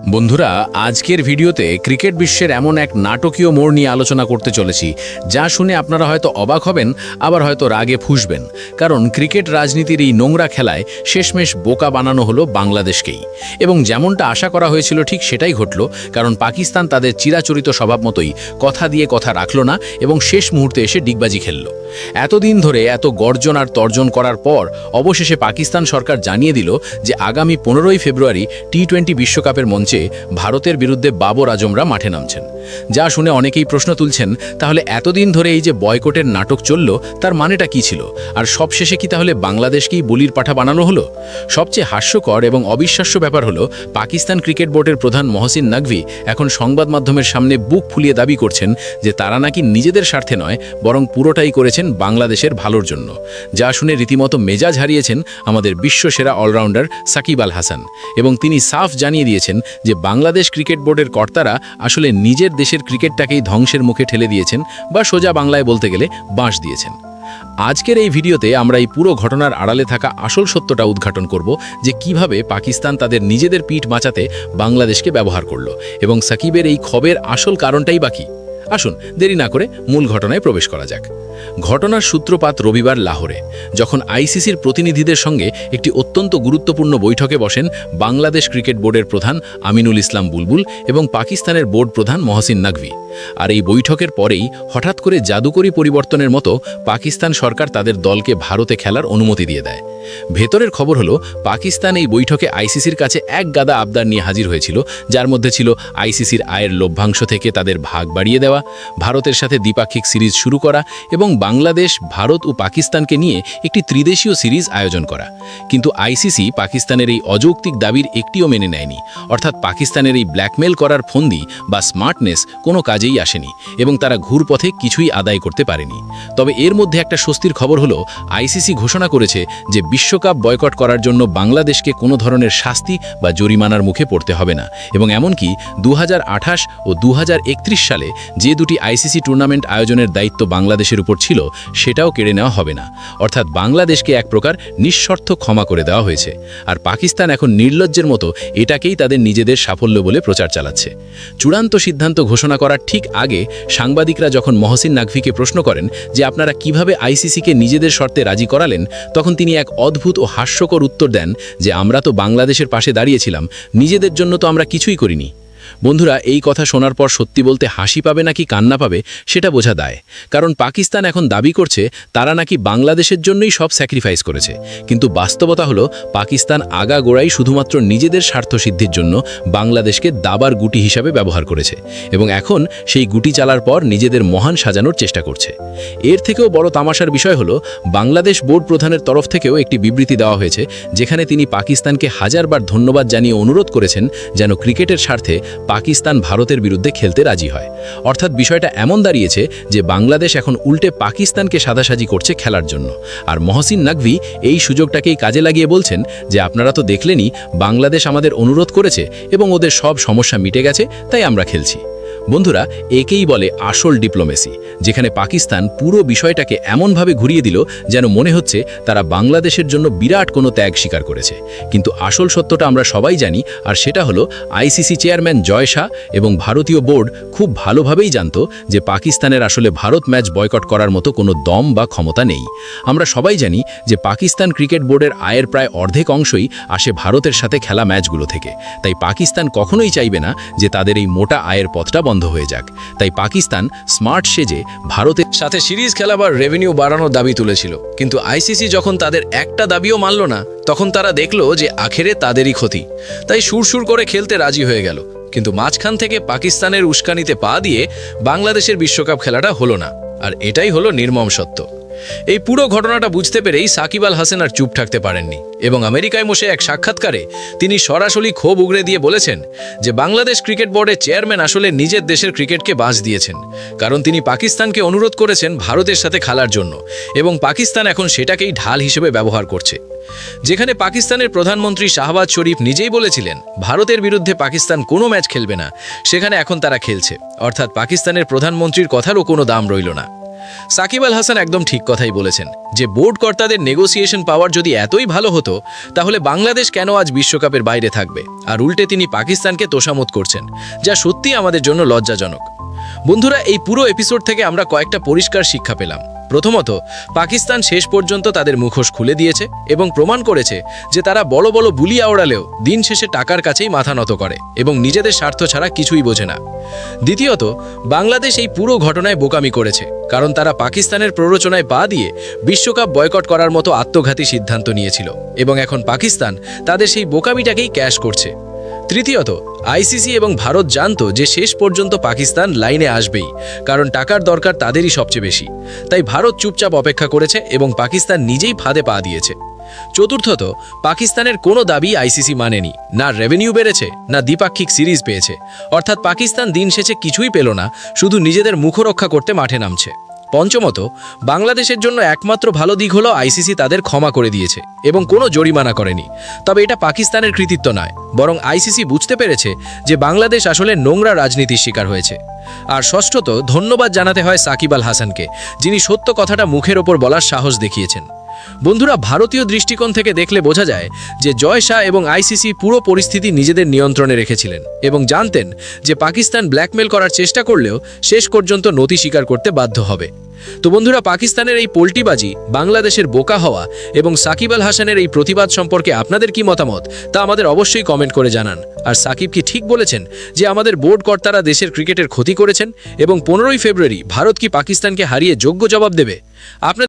বন্ধুরা, আজকের ভিডিওতে ক্রিকেট বিশ্বের এমন এক নাটকীয় মোড় নিয়ে আলোচনা করতে চলেছি যা শুনে আপনারা হয়তো অবাক হবেন, আবার হয়তো রাগে ফুঁসবেন। কারণ ক্রিকেট রাজনীতির এই নোংরা খেলায় শেষমেশ বোকা বানানো হলো বাংলাদেশকেই। এবং যেমনটা আশা করা হয়েছিল ঠিক সেটাই ঘটল, কারণ পাকিস্তান তাদের চিরাচরিত স্বভাব মতোই কথা দিয়ে কথা রাখল না এবং শেষ মুহূর্তে এসে ডিগবাজি খেলল। এতদিন ধরে এত গর্জন আর তর্জন করার পর অবশেষে পাকিস্তান সরকার জানিয়ে দিল যে আগামী 15ই ফেব্রুয়ারি টি-20 বিশ্বকাপের মঞ্চে ভারতের বিরুদ্ধে বাবর আজমরা মাঠে নামছেন। যা শুনে অনেকেই প্রশ্ন তুলছেন, তাহলে এতদিন ধরে এই যে বয়কটের নাটক চলল তার মানেটা কি ছিল, আর সবশেষে কি তাহলে বাংলাদেশকেই বলির পাঠা বানানো হলো? সবচেয়ে হাস্যকর এবং অবিশ্বাস্য ব্যাপার হলো, পাকিস্তান ক্রিকেট বোর্ডের প্রধান মহসিন নাকভি এখন সংবাদ মাধ্যমের সামনে বুক ফুলিয়ে দাবি করছেন যে তারা নাকি নিজেদের স্বার্থে নয়, বরং পুরোটাই করেছেন বাংলাদেশের ভালোর জন্য। যা শুনে রীতিমতো মেজাজ হারিয়েছেন আমাদের বিশ্বসেরা অলরাউন্ডার সাকিব আল হাসান, এবং তিনি সাফ জানিয়ে দিয়েছেন যে বাংলাদেশ ক্রিকেট বোর্ডের কর্তারা আসলে নিজের দেশের ক্রিকেটটাকেই ধ্বংসের মুখে ঠেলে দিয়েছেন, বা সোজা বাংলায় বলতে গেলে বাঁশ দিয়েছেন। আজকের এই ভিডিওতে আমরা এই পুরো ঘটনার আড়ালে থাকা আসল সত্যটা উদ্ঘাটন করব, যে কিভাবে পাকিস্তান তাদের নিজেদের পিঠ বাঁচাতে বাংলাদেশকে ব্যবহার করলো, এবং সাকিবের এই ক্ষোভের আসল কারণটাই বাকি। আসুন দেরি না করে মূল ঘটনায় প্রবেশ করা যাক। ঘটনার সূত্রপাত রবিবার লাহোরে, যখন আইসিসির প্রতিনিধিদের সঙ্গে একটি অত্যন্ত গুরুত্বপূর্ণ বৈঠকে বসেন বাংলাদেশ ক্রিকেট বোর্ডের প্রধান আমিনুল ইসলাম বুলবুল এবং পাকিস্তানের বোর্ড প্রধান মহসিন নাকভি। আর এই বৈঠকের পরেই হঠাৎ করে জাদুকরী পরিবর্তনের মতো পাকিস্তান সরকার তাদের দলকে ভারতে খেলার অনুমতি দিয়ে দেয়। ভেতরের খবর হলো, পাকিস্তান এই বৈঠকে আইসিসির কাছে এক গাদা আবদার নিয়ে হাজির হয়েছিল, যার মধ্যে ছিল আইসিসির আয়ের লভ্যাংশ থেকে তাদের ভাগ বাড়িয়ে দেওয়া, ভারতের সাথে দ্বিপাক্ষিক সিরিজ শুরু করা এবং বাংলাদেশ, ভারত ও পাকিস্তানকে নিয়ে একটি ত্রিদেশীয় সিরিজ আয়োজন করা। কিন্তু আইসিসি পাকিস্তানের এই অযৌক্তিক দাবির একটিও মেনে নেয়নি, অর্থাৎ পাকিস্তানের এই ব্ল্যাকমেল করার ফন্দি বা স্মার্টনেস কোনো কাজেই আসেনি, এবং তারা ঘুরপথে কিছুই আদায় করতে পারেনি। তবে এর মধ্যে একটা স্বস্তির খবর হলো, আইসিসি ঘোষণা করেছে যে বিশ্বকাপ বয়কট করার জন্য বাংলাদেশকে কোনো ধরনের শাস্তি বা জরিমানার মুখে পড়তে হবে না, এবং এমনকি 2028 ও 2031 সালে যে দুটি আইসিসি টুর্নামেন্ট আয়োজনের দায়িত্ব বাংলাদেশের উপর ছিল সেটাও কেড়ে নেওয়া হবে না। অর্থাৎ বাংলাদেশকে এক প্রকার নিঃশর্ত ক্ষমা করে দেওয়া হয়েছে, আর পাকিস্তান এখন নির্লজ্জের মতো এটাকেই তাদের নিজেদের সাফল্য বলে প্রচার চালাচ্ছে। চূড়ান্ত সিদ্ধান্ত ঘোষণা করার ঠিক আগে সাংবাদিকরা যখন মহসিন নাকভিকে প্রশ্ন করেন যে আপনারা কিভাবে আইসিসিকে নিজেদের শর্তে রাজি করালেন, তখন তিনি এক অদ্ভুত ও হাস্যকর উত্তর দেন যে আমরা তো বাংলাদেশের পাশে দাঁড়িয়েছিলাম, নিজেদের জন্য তো আমরা কিছুই করিনি। বন্ধুরা, এই কথা শোনার পর সত্যি বলতে হাসি পাবে নাকি কান্না পাবে সেটা বোঝা দায়, কারণ পাকিস্তান এখন দাবি করছে তারা নাকি বাংলাদেশের জন্যই সব স্যাক্রিফাইস করেছে, কিন্তু বাস্তবতা হলো পাকিস্তান আগাগোড়াই শুধুমাত্র নিজেদের স্বার্থসিদ্ধির জন্য বাংলাদেশকে দাবার গুটি হিসাবে ব্যবহার করেছে, এবং এখন সেই গুটি চালার পর নিজেদের মহান সাজানোর চেষ্টা করছে। এর থেকেও বড় তামাশার বিষয় হলো, বাংলাদেশ বোর্ড প্রধানের তরফ থেকেও একটি বিবৃতি দেওয়া হয়েছে, যেখানে তিনি পাকিস্তানকে হাজারবার ধন্যবাদ জানিয়ে অনুরোধ করেছেন যেন ক্রিকেটের স্বার্থে পাকিস্তান ভারতের বিরুদ্ধে খেলতে রাজি হয়। অর্থাৎ বিষয়টা এমন দাঁড়িয়েছে যে বাংলাদেশ এখন উল্টে পাকিস্তানকে সাদাসাজি করছে খেলার জন্য। আর মহসিন নাকভি এই সুযোগটাকেই কাজে লাগিয়ে বলছেন যে আপনারা তো দেখলেনই, বাংলাদেশ আমাদের অনুরোধ করেছে এবং ওদের সব সমস্যা মিটে গেছে, তাই আমরা খেলছি। বন্ধুরা, একেই বলে আসল ডিপ্লোমেসি, যেখানে পাকিস্তান পুরো বিষয়টাকে এমনভাবে ঘুরিয়ে দিল যেন মনে হচ্ছে তারা বাংলাদেশের জন্য বিরাট কোনো ত্যাগ স্বীকার করেছে। কিন্তু আসল সত্যটা আমরা সবাই জানি, আর সেটা হলো আইসিসি চেয়ারম্যান জয় শাহ এবং ভারতীয় বোর্ড খুব ভালোভাবেই জানত যে পাকিস্তানের আসলে ভারত ম্যাচ বয়কট করার মতো কোনো দম বা ক্ষমতা নেই। আমরা সবাই জানি যে পাকিস্তান ক্রিকেট বোর্ডের আয়ের প্রায় অর্ধেক অংশই আসে ভারতের সাথে খেলা ম্যাচগুলো থেকে, তাই পাকিস্তান কখনোই চাইবে না যে তাদের এই মোটা আয়ের পথটা বন্ধ হয়ে যাক। তাই পাকিস্তান স্মার্ট সেজে ভারতের সাথে সিরিজ খেলা বা রেভিনিউ বাড়ানোর দাবি তুলেছিল, কিন্তু আইসিসি যখন তাদের একটা দাবিও মানল না, তখন তারা দেখলো যে আখেরে তাদেরই ক্ষতি, তাই সুরসুর করে খেলতে রাজি হয়ে গেল। কিন্তু মাঝখান থেকে পাকিস্তানের উস্কানিতে পা দিয়ে বাংলাদেশের বিশ্বকাপ খেলাটা হলো না, আর এটাই হলো নির্মম সত্য। এই পুরো ঘটনাটা বুঝতে পেরেই সাকিব আল হাসান আর চুপ থাকতে পারেননি, এবং আমেরিকায় বসে এক সাক্ষাৎকারে তিনি সরাসরি ক্ষোভ উগরে দিয়ে বলেছেন যে বাংলাদেশ ক্রিকেট বোর্ডের চেয়ারম্যান আসলে নিজের দেশের ক্রিকেটকে বাঁচ দিয়েছেন, কারণ তিনি পাকিস্তানকে অনুরোধ করেছেন ভারতের সাথে খেলার জন্য, এবং পাকিস্তান এখন সেটাকেই ঢাল হিসেবে ব্যবহার করছে। যেখানে পাকিস্তানের প্রধানমন্ত্রী শাহবাজ শরীফ নিজেই বলেছিলেন ভারতের বিরুদ্ধে পাকিস্তান কোনো ম্যাচ খেলবে না, সেখানে এখন তারা খেলছে, অর্থাৎ পাকিস্তানের প্রধানমন্ত্রীর কথারও কোনো দাম রইল না। সাকিব আল হাসান একদম ঠিক কথাই বলেছেন যে বোর্ড কর্তাদের নেগোসিয়েশন পাওয়ার যদি এতই ভালো হতো তাহলে বাংলাদেশ কেন আজ বিশ্বকাপের বাইরে থাকবে, আর উল্টে তিনি পাকিস্তানকে তোষামত করছেন, যা সত্যি আমাদের জন্য লজ্জাজনক। বন্ধুরা, এই পুরো এপিসোড থেকে আমরা কয়েকটা পরিষ্কার শিক্ষা পেলাম। প্রথমত, পাকিস্তান শেষ পর্যন্ত তাদের মুখোশ খুলে দিয়েছে এবং প্রমাণ করেছে যে তারা বড় বড় বুলি আওড়ালেও দিন শেষে টাকার কাছেই মাথা নত করে এবং নিজেদের স্বার্থ ছাড়া কিছুই বোঝে না। দ্বিতীয়ত, বাংলাদেশ এই পুরো ঘটনায় বোকামি করেছে, কারণ তারা পাকিস্তানের প্ররোচনায় পা দিয়ে বিশ্বকাপ বয়কট করার মতো আত্মঘাতী সিদ্ধান্ত নিয়েছিল এবং এখন পাকিস্তান তাদের সেই বোকামিটাকেই ক্যাশ করছে। তৃতীয়ত, আইসিসি এবং ভারত জানতো যে শেষ পর্যন্ত পাকিস্তান লাইনে আসবেই, কারণ টাকার দরকার তাদেরই সবচেয়ে বেশি। তাই ভারত চুপচাপ অপেক্ষা করেছে এবং পাকিস্তান নিজেই ফাঁদে পা দিয়েছে। চতুর্থত, পাকিস্তানের কোনো দাবি আইসিসি মানেনি, না রেভিনিউ বেড়েছে না দ্বিপাক্ষিক সিরিজ পেয়েছে, অর্থাৎ পাকিস্তান দিন শেষে কিছুই পেল না, শুধু নিজেদের মুখরক্ষা করতে মাঠে নামছে। পঞ্চমত, বাংলাদেশের জন্য একমাত্র ভালো দিক হলো আইসিসি তাদের ক্ষমা করে দিয়েছে এবং কোনো জরিমানা করেনি। তবে এটা পাকিস্তানের কৃতিত্ব নয়, বরং আইসিসি বুঝতে পেরেছে যে বাংলাদেশ আসলে নোংরা রাজনীতির শিকার হয়েছে। আর ষষ্ঠত, ধন্যবাদ জানাতে হয় সাকিব আল হাসানকে, যিনি সত্য কথাটা মুখের ওপর বলার সাহস দেখিয়েছেন। বন্ধুরা, ভারতীয় দৃষ্টিকোণ থেকে দেখলে বোঝা যায় যে জয় শাহ এবং আইসিসি পুরো পরিস্থিতি নিজেদের নিয়ন্ত্রণে রেখেছিলেন এবং জানতেন যে পাকিস্তান ব্ল্যাকমেল করার চেষ্টা করলেও শেষ পর্যন্ত নতি স্বীকার করতে বাধ্য হবে। তো বন্ধুরা, পাকিস্তানের এই পোল্টিবাজি, বাংলাদেশের বোকা হওয়া এবং সাকিব আল হাসানের এই প্রতিবাদ সম্পর্কে আপনাদের কি মতামত তা আমাদের অবশ্যই কমেন্ট করে জানান। আর সাকিব কি ঠিক বলেছেন যে আমাদের বোর্ড কর্তারা দেশের ক্রিকেটের ক্ষতি করেছেন, এবং 15ই ফেব্রুয়ারি ভারত কি পাকিস্তানকে হারিয়ে যোগ্য জবাব দেবে? আপনাদের